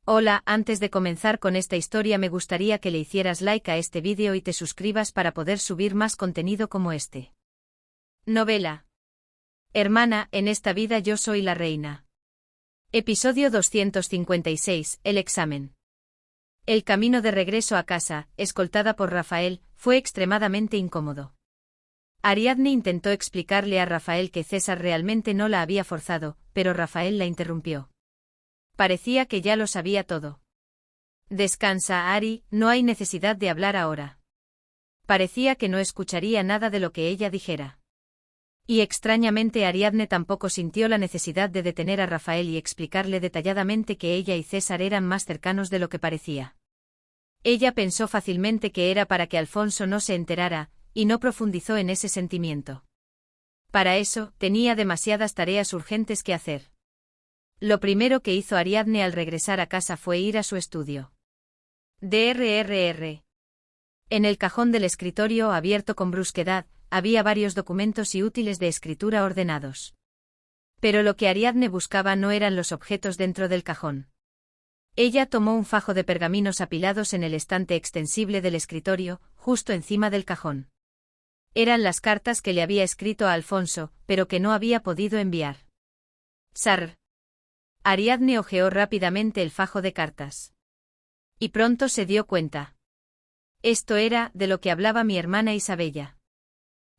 Hola, antes de comenzar con esta historia me gustaría que le hicieras like a este vídeo y te suscribas para poder subir más contenido como este. Novela. Hermana, en esta vida yo soy la reina. Episodio 256, el examen. El camino de regreso a casa, escoltada por Rafael, fue extremadamente incómodo. Ariadne intentó explicarle a Rafael que César realmente no la había forzado, pero Rafael la interrumpió. Parecía que ya lo sabía todo. Descansa, Ari, no hay necesidad de hablar ahora. Parecía que no escucharía nada de lo que ella dijera. Y extrañamente Ariadne tampoco sintió la necesidad de detener a Rafael y explicarle detalladamente que ella y César eran más cercanos de lo que parecía. Ella pensó fácilmente que era para que Alfonso no se enterara, y no profundizó en ese sentimiento. Para eso, tenía demasiadas tareas urgentes que hacer. Lo primero que hizo Ariadne al regresar a casa fue ir a su estudio. Drrr. En el cajón del escritorio abierto con brusquedad, había varios documentos y útiles de escritura ordenados. Pero lo que Ariadne buscaba no eran los objetos dentro del cajón. Ella tomó un fajo de pergaminos apilados en el estante extensible del escritorio, justo encima del cajón. Eran las cartas que le había escrito a Alfonso, pero que no había podido enviar. Sar. Ariadne hojeó rápidamente el fajo de cartas. Y pronto se dio cuenta. Esto era de lo que hablaba mi hermana Isabella.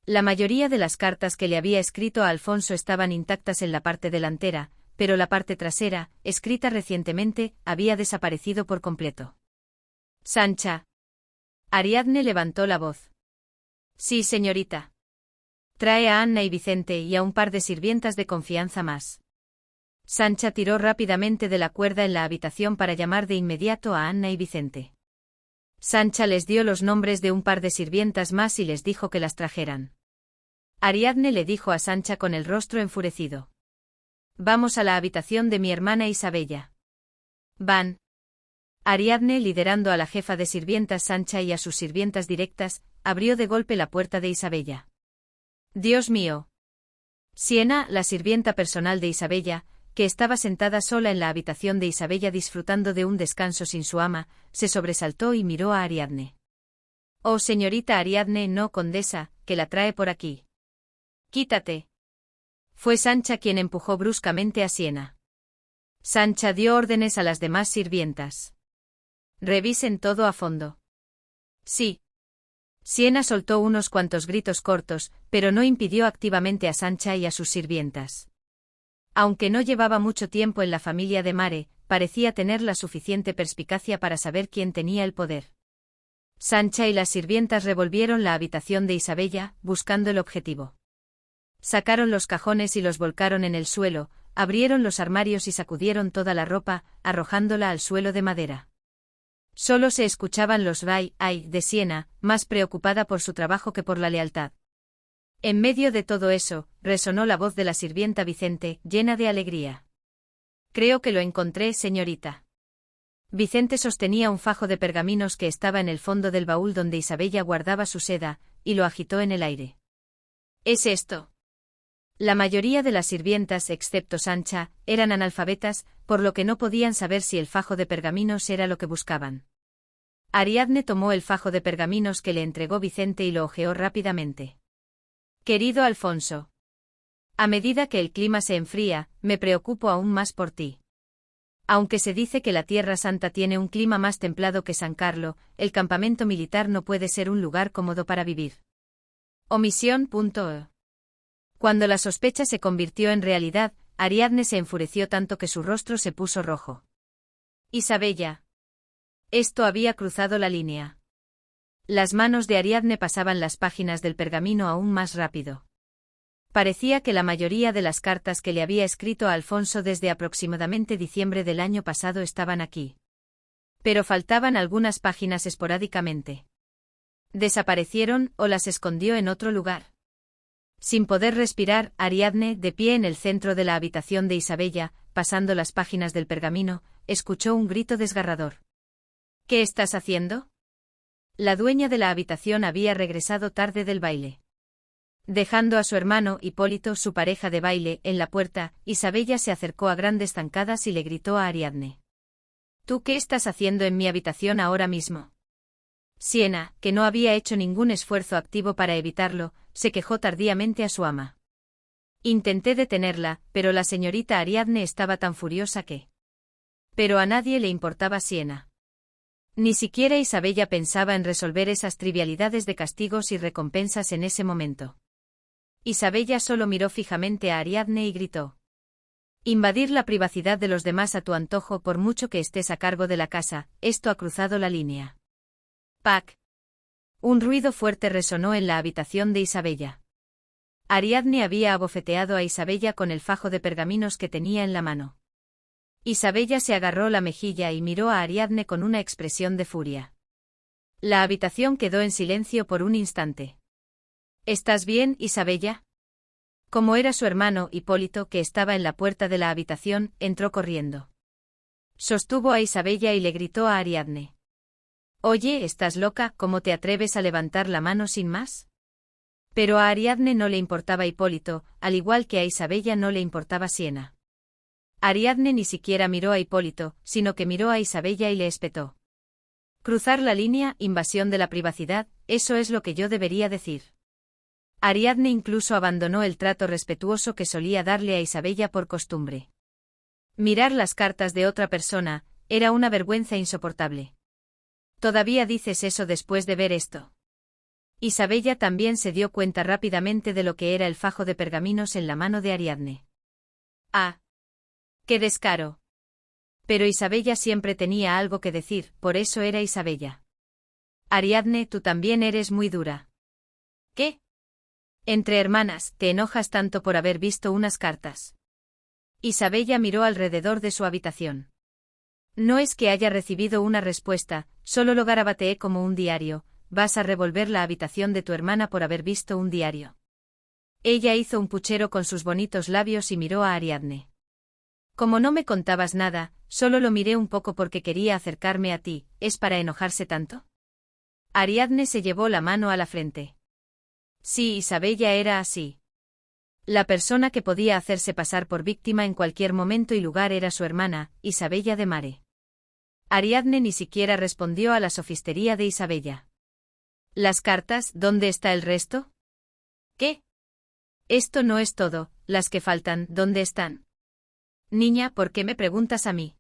La mayoría de las cartas que le había escrito a Alfonso estaban intactas en la parte delantera, pero la parte trasera, escrita recientemente, había desaparecido por completo. Sancha. Ariadne levantó la voz. Sí, señorita. Trae a Anna y Vicente y a un par de sirvientas de confianza más. Sancha tiró rápidamente de la cuerda en la habitación para llamar de inmediato a Anna y Vicente. Sancha les dio los nombres de un par de sirvientas más y les dijo que las trajeran. Ariadne le dijo a Sancha con el rostro enfurecido. Vamos a la habitación de mi hermana Isabella. Van. Ariadne, liderando a la jefa de sirvientas Sancha y a sus sirvientas directas, abrió de golpe la puerta de Isabella. Dios mío. Siena, la sirvienta personal de Isabella, que estaba sentada sola en la habitación de Isabella disfrutando de un descanso sin su ama, se sobresaltó y miró a Ariadne. Oh, señorita Ariadne, no, condesa, que la trae por aquí. Quítate. Fue Sancha quien empujó bruscamente a Siena. Sancha dio órdenes a las demás sirvientas. Revisen todo a fondo. Sí. Siena soltó unos cuantos gritos cortos, pero no impidió activamente a Sancha y a sus sirvientas. Aunque no llevaba mucho tiempo en la familia de Mare, parecía tener la suficiente perspicacia para saber quién tenía el poder. Sancha y las sirvientas revolvieron la habitación de Isabella, buscando el objetivo. Sacaron los cajones y los volcaron en el suelo, abrieron los armarios y sacudieron toda la ropa, arrojándola al suelo de madera. Solo se escuchaban los ay de Siena, más preocupada por su trabajo que por la lealtad. En medio de todo eso, resonó la voz de la sirvienta Vicente, llena de alegría. Creo que lo encontré, señorita. Vicente sostenía un fajo de pergaminos que estaba en el fondo del baúl donde Isabella guardaba su seda, y lo agitó en el aire. ¿Es esto? La mayoría de las sirvientas, excepto Sancha, eran analfabetas, por lo que no podían saber si el fajo de pergaminos era lo que buscaban. Ariadne tomó el fajo de pergaminos que le entregó Vicente y lo hojeó rápidamente. Querido Alfonso. A medida que el clima se enfría, me preocupo aún más por ti. Aunque se dice que la Tierra Santa tiene un clima más templado que San Carlo, el campamento militar no puede ser un lugar cómodo para vivir. Omisión.e. Cuando la sospecha se convirtió en realidad, Ariadne se enfureció tanto que su rostro se puso rojo. Isabella. Esto había cruzado la línea. Las manos de Ariadne pasaban las páginas del pergamino aún más rápido. Parecía que la mayoría de las cartas que le había escrito a Alfonso desde aproximadamente diciembre del año pasado estaban aquí. Pero faltaban algunas páginas esporádicamente. ¿Desaparecieron o las escondió en otro lugar? Sin poder respirar, Ariadne, de pie en el centro de la habitación de Isabella, pasando las páginas del pergamino, escuchó un grito desgarrador. ¿Qué estás haciendo? La dueña de la habitación había regresado tarde del baile. Dejando a su hermano Hipólito, su pareja de baile, en la puerta, Isabella se acercó a grandes zancadas y le gritó a Ariadne. ¿Tú qué estás haciendo en mi habitación ahora mismo? Siena, que no había hecho ningún esfuerzo activo para evitarlo, se quejó tardíamente a su ama. Intenté detenerla, pero la señorita Ariadne estaba tan furiosa que... Pero a nadie le importaba Siena. Ni siquiera Isabella pensaba en resolver esas trivialidades de castigos y recompensas en ese momento. Isabella solo miró fijamente a Ariadne y gritó. Invadir la privacidad de los demás a tu antojo por mucho que estés a cargo de la casa, esto ha cruzado la línea. ¡Pac! Un ruido fuerte resonó en la habitación de Isabella. Ariadne había abofeteado a Isabella con el fajo de pergaminos que tenía en la mano. Isabella se agarró la mejilla y miró a Ariadne con una expresión de furia. La habitación quedó en silencio por un instante. ¿Estás bien, Isabella? Como era su hermano Hipólito, que estaba en la puerta de la habitación, entró corriendo. Sostuvo a Isabella y le gritó a Ariadne. Oye, ¿estás loca? ¿Cómo te atreves a levantar la mano sin más? Pero a Ariadne no le importaba Hipólito, al igual que a Isabella no le importaba Siena. Ariadne ni siquiera miró a Hipólito, sino que miró a Isabella y le espetó. Cruzar la línea, invasión de la privacidad, eso es lo que yo debería decir. Ariadne incluso abandonó el trato respetuoso que solía darle a Isabella por costumbre. Mirar las cartas de otra persona era una vergüenza insoportable. ¿Todavía dices eso después de ver esto? Isabella también se dio cuenta rápidamente de lo que era el fajo de pergaminos en la mano de Ariadne. ¡Ah! ¡Qué descaro! Pero Isabella siempre tenía algo que decir, por eso era Isabella. Ariadne, tú también eres muy dura. ¿Qué? Entre hermanas, ¿te enojas tanto por haber visto unas cartas? Isabella miró alrededor de su habitación. No es que haya recibido una respuesta, solo lo garabateé como un diario. Vas a revolver la habitación de tu hermana por haber visto un diario. Ella hizo un puchero con sus bonitos labios y miró a Ariadne. Como no me contabas nada, solo lo miré un poco porque quería acercarme a ti, ¿es para enojarse tanto? Ariadne se llevó la mano a la frente. Sí, Isabella era así. La persona que podía hacerse pasar por víctima en cualquier momento y lugar era su hermana, Isabella de Mare. Ariadne ni siquiera respondió a la sofistería de Isabella. ¿Las cartas, dónde está el resto? ¿Qué? Esto no es todo, las que faltan, ¿dónde están? Niña, ¿por qué me preguntas a mí?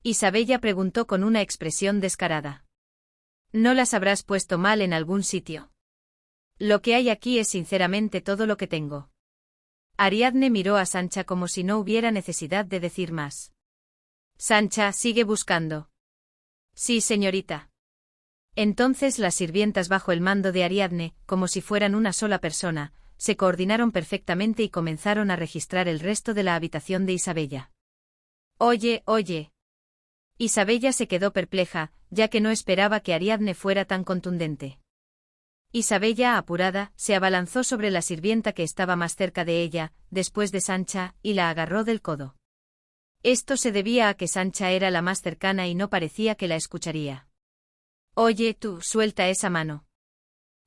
Isabella preguntó con una expresión descarada. ¿No las habrás puesto mal en algún sitio? Lo que hay aquí es sinceramente todo lo que tengo. Ariadne miró a Sancha como si no hubiera necesidad de decir más. Sancha, sigue buscando. Sí, señorita. Entonces las sirvientas bajo el mando de Ariadne, como si fueran una sola persona, se coordinaron perfectamente y comenzaron a registrar el resto de la habitación de Isabella. Oye, oye. Isabella se quedó perpleja, ya que no esperaba que Ariadne fuera tan contundente. Isabella, apurada, se abalanzó sobre la sirvienta que estaba más cerca de ella, después de Sancha, y la agarró del codo. Esto se debía a que Sancha era la más cercana y no parecía que la escucharía. Oye, tú, suelta esa mano.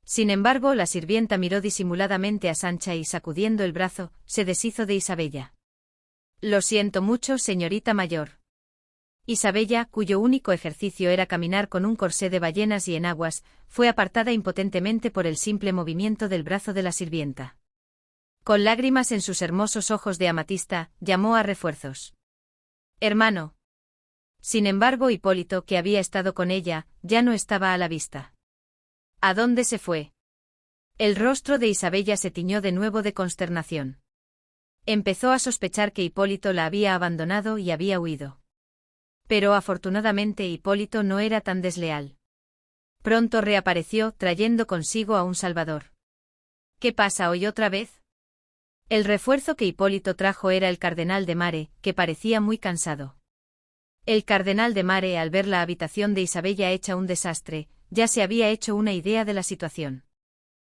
Sin embargo, la sirvienta miró disimuladamente a Sancha y sacudiendo el brazo, se deshizo de Isabella. Lo siento mucho, señorita mayor. Isabella, cuyo único ejercicio era caminar con un corsé de ballenas y enaguas, fue apartada impotentemente por el simple movimiento del brazo de la sirvienta. Con lágrimas en sus hermosos ojos de amatista, llamó a refuerzos. Hermano. Sin embargo, Hipólito, que había estado con ella, ya no estaba a la vista. ¿A dónde se fue? El rostro de Isabella se tiñó de nuevo de consternación. Empezó a sospechar que Hipólito la había abandonado y había huido. Pero afortunadamente Hipólito no era tan desleal. Pronto reapareció, trayendo consigo a un salvador. ¿Qué pasa hoy otra vez? El refuerzo que Hipólito trajo era el cardenal de Mare, que parecía muy cansado. El cardenal de Mare, al ver la habitación de Isabella hecha un desastre, ya se había hecho una idea de la situación.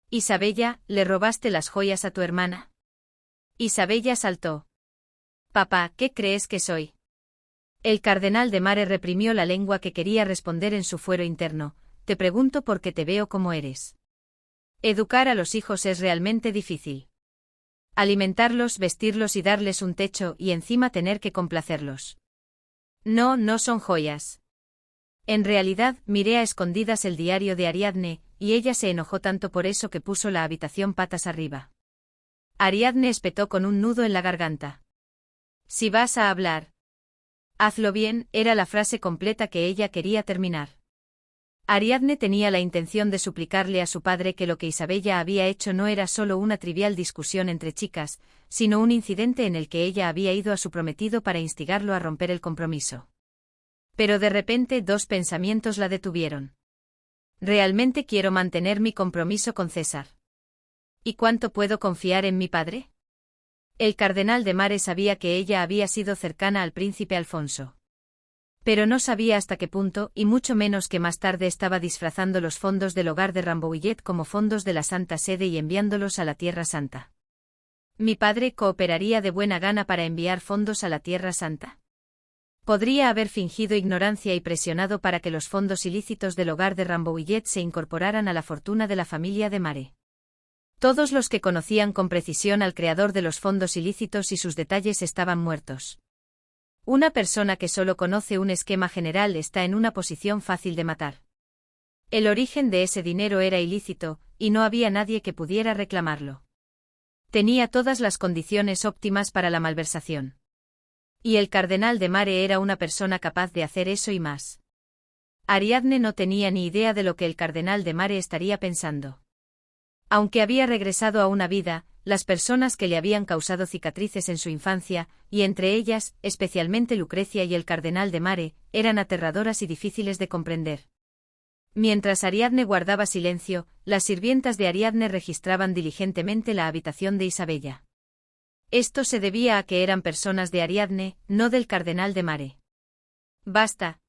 Isabella, ¿le robaste las joyas a tu hermana? Isabella saltó. Papá, ¿qué crees que soy? El cardenal de Mare reprimió la lengua que quería responder en su fuero interno. Te pregunto porque te veo como eres. Educar a los hijos es realmente difícil. Alimentarlos, vestirlos y darles un techo y encima tener que complacerlos. No, no son joyas. En realidad, miré a escondidas el diario de Ariadne, y ella se enojó tanto por eso que puso la habitación patas arriba. Ariadne espetó con un nudo en la garganta. Si vas a hablar, hazlo bien, era la frase completa que ella quería terminar. Ariadne tenía la intención de suplicarle a su padre que lo que Isabella había hecho no era solo una trivial discusión entre chicas, sino un incidente en el que ella había ido a su prometido para instigarlo a romper el compromiso. Pero de repente dos pensamientos la detuvieron. ¿Realmente quiero mantener mi compromiso con César? ¿Y cuánto puedo confiar en mi padre? El cardenal de Mare sabía que ella había sido cercana al príncipe Alfonso. Pero no sabía hasta qué punto, y mucho menos que más tarde estaba disfrazando los fondos del hogar de Rambouillet como fondos de la Santa Sede y enviándolos a la Tierra Santa. ¿Mi padre cooperaría de buena gana para enviar fondos a la Tierra Santa? Podría haber fingido ignorancia y presionado para que los fondos ilícitos del hogar de Rambouillet se incorporaran a la fortuna de la familia de Mare. Todos los que conocían con precisión al creador de los fondos ilícitos y sus detalles estaban muertos. Una persona que solo conoce un esquema general está en una posición fácil de matar. El origen de ese dinero era ilícito, y no había nadie que pudiera reclamarlo. Tenía todas las condiciones óptimas para la malversación. Y el cardenal de Mare era una persona capaz de hacer eso y más. Ariadne no tenía ni idea de lo que el cardenal de Mare estaría pensando. Aunque había regresado a una vida, las personas que le habían causado cicatrices en su infancia, y entre ellas, especialmente Lucrecia y el cardenal de Mare, eran aterradoras y difíciles de comprender. Mientras Ariadne guardaba silencio, las sirvientas de Ariadne registraban diligentemente la habitación de Isabella. Esto se debía a que eran personas de Ariadne, no del cardenal de Mare. Basta.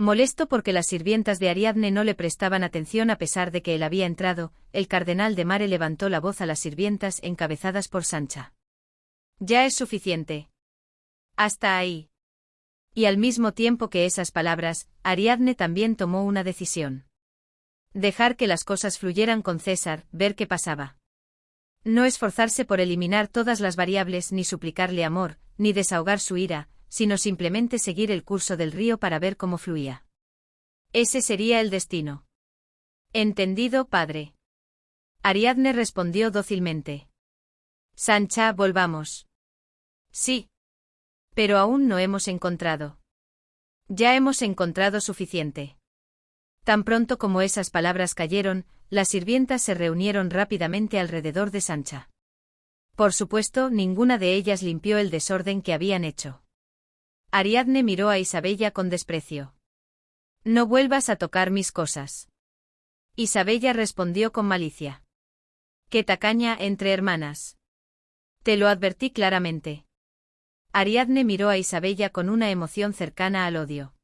Molesto porque las sirvientas de Ariadne no le prestaban atención a pesar de que él había entrado, el cardenal de Mare levantó la voz a las sirvientas encabezadas por Sancha. Ya es suficiente. Hasta ahí. Y al mismo tiempo que esas palabras, Ariadne también tomó una decisión. Dejar que las cosas fluyeran con César, ver qué pasaba. No esforzarse por eliminar todas las variables ni suplicarle amor, ni desahogar su ira, sino simplemente seguir el curso del río para ver cómo fluía. Ese sería el destino. Entendido, padre. Ariadne respondió dócilmente. Sancha, volvamos. Sí. Pero aún no hemos encontrado. Ya hemos encontrado suficiente. Tan pronto como esas palabras cayeron, las sirvientas se reunieron rápidamente alrededor de Sancha. Por supuesto, ninguna de ellas limpió el desorden que habían hecho. Ariadne miró a Isabella con desprecio. No vuelvas a tocar mis cosas. Isabella respondió con malicia. Qué tacaña entre hermanas. Te lo advertí claramente. Ariadne miró a Isabella con una emoción cercana al odio.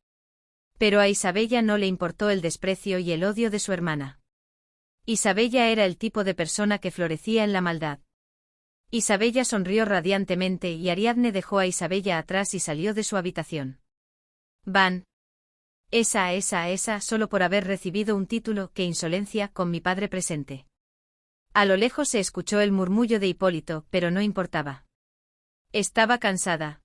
Pero a Isabella no le importó el desprecio y el odio de su hermana. Isabella era el tipo de persona que florecía en la maldad. Isabella sonrió radiantemente y Ariadne dejó a Isabella atrás y salió de su habitación. Van. Esa, solo por haber recibido un título, qué insolencia, con mi padre presente. A lo lejos se escuchó el murmullo de Hipólito, pero no importaba. Estaba cansada.